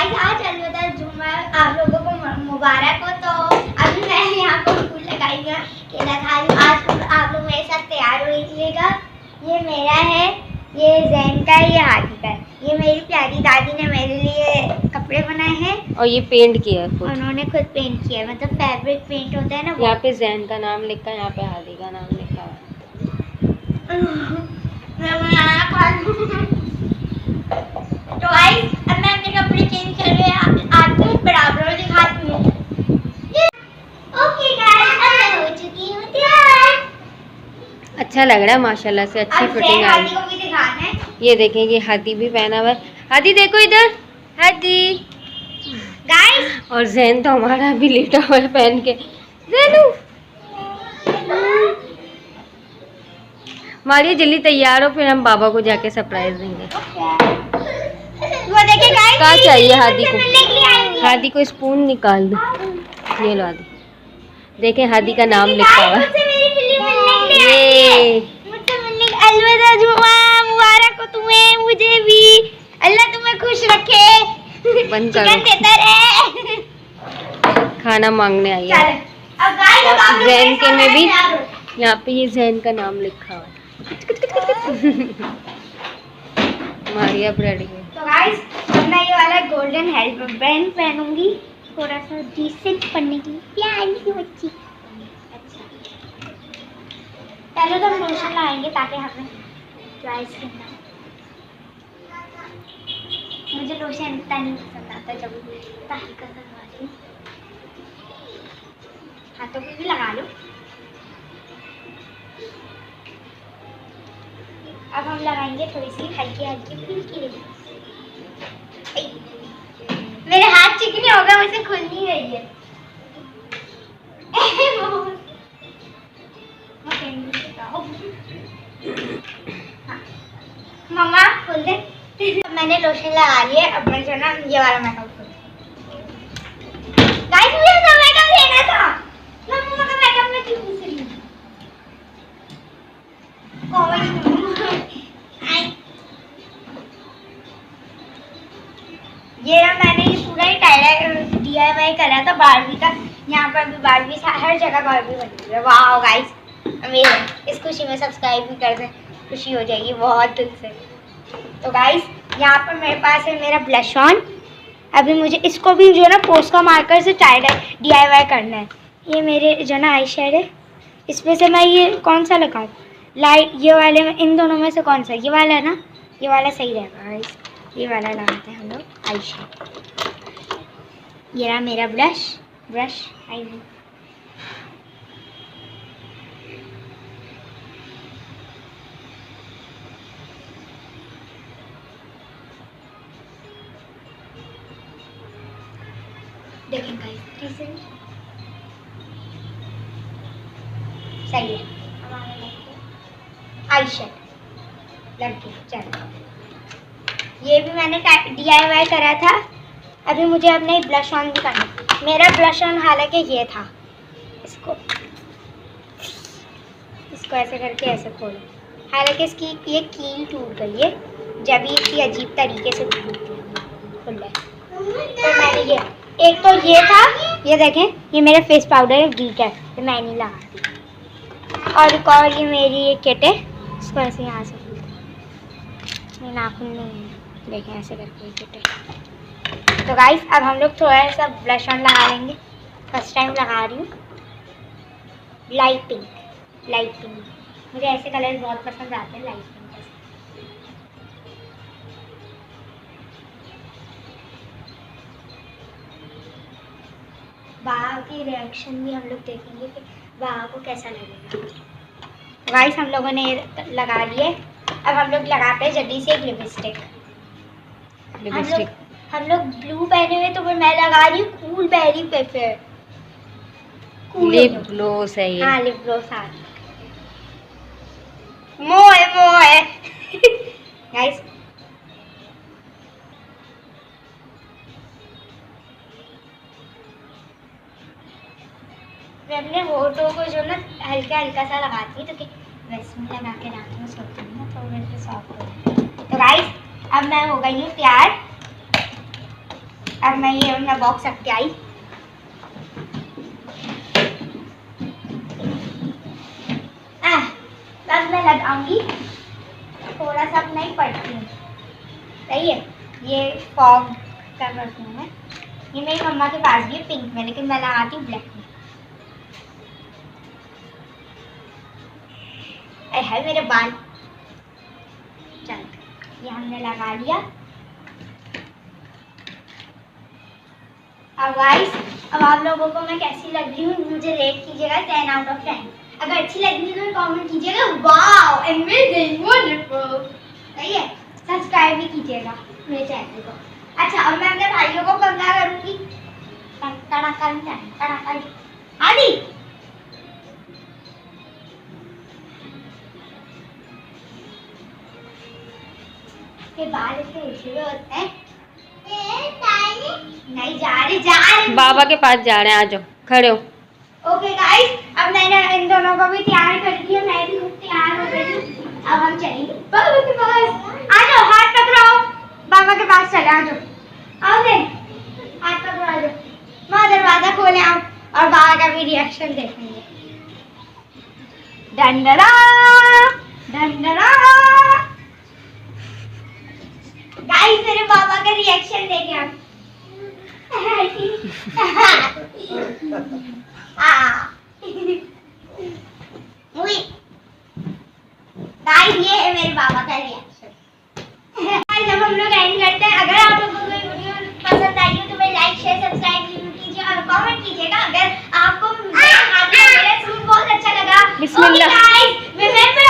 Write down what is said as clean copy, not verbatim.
Guys आज अलविदा जुम्मा आप लोगों को मुबारक हो। तो अभी मैं यहाँ पर फूल लगाई है, केला खा रही हूँ। आज आप लोग मेरे साथ तैयार हो लीजिएगा। ये मेरा है, ये जैन का है, ये हादी का है। ये मेरी प्यारी दादी ने मेरे लिए कपड़े बनाए हैं और ये पेंट किया है खुद। उन्होंने खुद पेंट किया है, मतलब फैब्रिक पेंट होता है ना। यहाँ पे जैन का नाम लिखा है, यहाँ पे हादी का नाम लिखा है। तो गाइस अब मैं अपने कपड़े चेंज कर रही हूँ, आपको बराबर में दिखाती हूँ। ओके गाइस अब मैं हो चुकी हूँ तैयार। अच्छा लग रहा है माशाल्लाह से, अच्छी फिटिंग आई। हाथी को भी दिखाना है। ये देखें, ये हाथी भी पहना हुआ है। हाथी देखो इधर, हाथी। गाइस और जैन तो हमारा भी लेटा हुआ है पहन के। जैनू मारिए जल्दी तैयार हो, फिर हम बाबा को जाके सरप्राइज देंगे। वो देखिए गाइस, क्या चाहिए हादी को? मिलने के लिए आई हुई है। हादी को स्पून निकाल दो, ये लो हादी। देखें हादी का नाम लिखा हुआ है। मुझसे मेरी बिल्ली मिलने के लिए आई ये है। मुझसे मिलने के अलविदा जुम्मा, मुबारक हो तुम्हें, मुझे भी। अल्लाह तुम्हें खुश रखे, बंद करो। चिकन देता रहे। खाना मांगने आई चलो, है। अब गाइस अब आप लोग जैन मेरे के में साथ भी तैयार हो। यहाँ पे ये जैन का नाम लिखा हुआ है। मारिया अब रेडी है। तो गाइस अब मैं ये वाला गोल्डन हेल्प बैंड पहनूंगी, थोड़ा सा डिसेंट बनने के लिए, प्यारी सी बच्ची। अच्छा, पहले तो हम लोशन लगाएंगे ताकि हमें ड्राई स्किन ना हो। मुझे लोशन इतना नहीं पसंद आता, जब हल्का सा लगाती हूँ। हाथों पे भी लगा लो। अब हम लगाएंगे थोड़ी सी हल्की हल्की फीकी रही। मेरे हाथ चिकने हो गए, मुझसे खुल नहीं रही है। हाँ। मम्मा खोल दे। मैंने लोशन लगा लिया, अब मैं जो ना ये वाला मेकअप करूँ। गाइस मुझे तो मेकअप लेना था। मैं मम्मा का मेकअप में क्यों घुस रही हूँ? ये मैंने ये पूरा ही DIY करा था बारबी का। यहाँ पर भी बारबी, हर जगह बारबी बनी है। वाह गाइस, अमेजिंग। इस खुशी में सब्सक्राइब भी कर दें, खुशी हो जाएगी बहुत दिल से। तो गाइस यहाँ पर मेरे पास है मेरा ब्लश ऑन। अभी मुझे इसको भी जो है ना पोस्का मार्कर से DIY करना है। ये मेरे जो ना आई शेड है, इसमें से मैं ये कौन सा लगाऊं? लाइट ये वाले में, इन दोनों में से कौन सा? ये वाला है ना, ये वाला सही रहेगा गाइस। ये वाला लगाते हैं हम लोग आई शेड। ये रहा मेरा ब्रश आई मीन। देखें गाइस, सही है। आई शेड लड़की। चलो, ये भी मैंने DIY करा था। अभी मुझे अपने ब्लश ऑन भी करना। मेरा ब्लश ऑन हालांकि ये था, इसको ऐसे करके ऐसे खोलो। हालांकि इसकी ये कील टूट गई है, जब ये इतनी अजीब तरीके से खुल है। तो मैंने ये, एक तो ये था, ये देखें, ये मेरा फेस पाउडर है ग्लिटर, तो मैं नहीं लगाती। और एक और ये मेरी ये किट है, इसको ऐसे यहाँ से मेरे नाखून नहीं है, देखें ऐसे करके किट है। तो गाइस अब हम लोग थोड़ा सा ब्लश ऑन लगा लेंगे। फर्स्ट टाइम लगा रही हूँ। Light pink. मुझे ऐसे कलर बहुत पसंद आते हैं, लाइट पिंक जैसे। बाबा की रिएक्शन भी हम लोग देखेंगे कि बाबा को कैसा लगेगा। गाइस हम लोगों ने लगा लिए। अब हम लोग लगाते हैं जल्दी से एक लिपस्टिक। हम लोग ब्लू पहने हुए, तो मैं लगा रही हूँ cool berry paper. Lip gloss है ये। हाँ लिप ग्लोस। हाँ मोए गाइस मैं अपने होठों को जो ना हल्का हल्का सा लगाती हूँ, तो कि वैसे में लगा के रात में सोती हूँ ना, तो मेरे सॉफ्ट हो जाए। तो गाइस अब मैं हो गई हूँ तैयार। अब मैं ये अपना बॉक्स रख के आई। अब मैं लगाऊंगी थोड़ा सा अपना ही परफ्यूम। सही है, ये फॉग का परफ्यूम है। ये मेरी मम्मा के पास भी है पिंक में, लेकिन मैं लगाती हूँ ब्लैक में। है मेरे बाल। चल ये हमने लगा लिया। अब गाइस, अब आप लोगों को मैं कैसी लग रही हूँ मुझे रेट कीजिएगा 10 आउट ऑफ 10। अगर अच्छी लगी तो कमेंट कीजिएगा वाओ अमेजिंग वंडरफुल। सही है, सब्सक्राइब भी कीजिएगा मेरे चैनल को। अच्छा, अब मैं अपने भाइयों को क्या करूँगी? आदि के बाल इतने उछले होते हैं। नहीं जा रहे बाबा के पास जा रहे हैं, आ जाओ खड़े हो। ओके गाइस, अब मैंने इन दोनों को भी तैयार कर दिया, मैं भी तैयार हो गई हूँ। अब हम चलेंगे बाबा के पास। आ जाओ, हाथ पकड़ो, बाबा के पास चले। आ जाओ, आओ दे, हाथ पकड़ो, आ जाओ। माँ दरवाजा खोले आप और बाबा का भी रिएक्शन देखेंगे। डंडरा डंडरा। गाइस मेरे बाबा का रिएक्शन देखें आप। गाइस ये है मेरे बाबा का रिएक्शन। गाइस अब हम लोग एंड करते हैं। अगर आप लोगों को ये वीडियो पसंद आई हो तो मैं लाइक शेयर सब्सक्राइब जरूर कीजिए और कमेंट कीजिएगा अगर आपको मेरा सूट बहुत अच्छा लगा। बिस्मिल्लाह। Guys remember